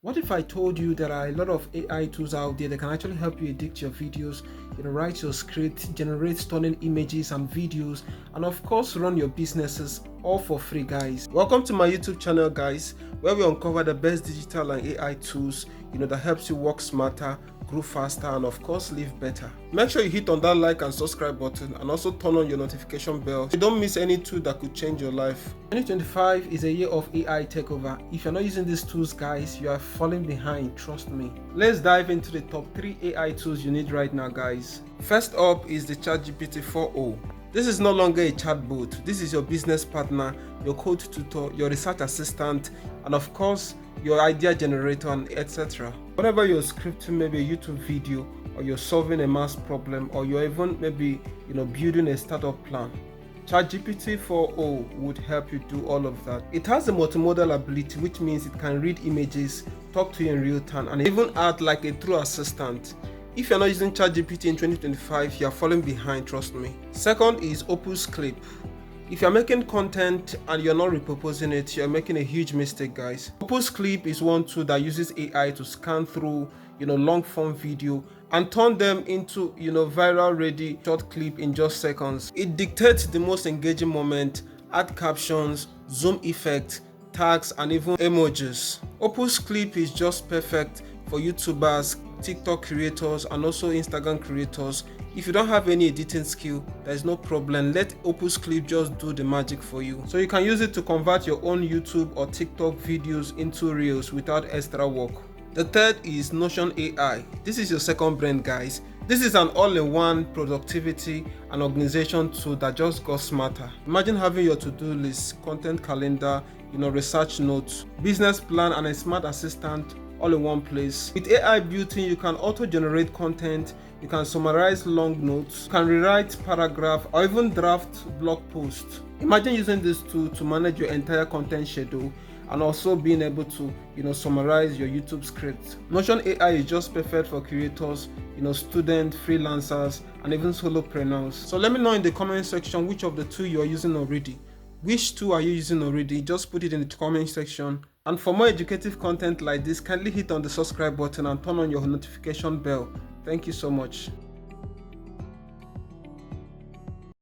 What if I told you there are a lot of AI tools out there that can actually help you edit your videos, write your script, generate stunning images and videos, and of course run your businesses all for free, guys. Welcome to my YouTube channel, guys, where we uncover the best digital and AI tools, that helps you work smarter, grow faster, and of course live better. Make sure you hit on that like and subscribe button and also turn on your notification bell so you don't miss any tool that could change your life. 2025 is a year of AI takeover. If you're not using these tools, guys, you are falling behind, trust me. Let's dive into the top 3 AI tools you need right now, guys. First up is the ChatGPT 4.0. This is no longer a chatbot. This is your business partner, your code tutor, your research assistant, and of course your idea generator, and etc. Whenever you're scripting maybe a YouTube video, or you're solving a math problem, or you're even maybe building a startup plan, ChatGPT 4.0 would help you do all of that. It has a multimodal ability, which means it can read images, talk to you in real time, and even act like a true assistant. If you're not using ChatGPT in 2025, you're falling behind, trust me. Second is Opus Clip. If you're making content and you're not repurposing it, you're making a huge mistake, guys. Opus Clip is one tool that uses AI to scan through, long form video and turn them into, viral ready short clip in just seconds. It dictates the most engaging moment, add captions, zoom effects, tags, and even emojis. Opus Clip is just perfect for YouTubers, TikTok creators, and also Instagram creators. If you don't have any editing skill, there's no problem. Let Opus Clip just do the magic for you. So you can use it to convert your own YouTube or TikTok videos into reels without extra work. The third is Notion AI. This is your second brain, guys. This is an all-in-one productivity and organization tool that just got smarter. Imagine having your to-do list, content calendar, research notes, business plan, and a smart assistant all in one place. With AI built in, you can auto-generate content, you can summarize long notes, you can rewrite paragraph, or even draft blog posts. Imagine using this tool to manage your entire content schedule and also being able to summarize your YouTube script. Notion AI is just perfect for creators, students, freelancers, and even solopreneurs. So let me know in the comment section which of the two you are using already. Which two are you using already? Just put it in the comment section. And for more educative content like this, kindly hit on the subscribe button and turn on your notification bell. Thank you so much.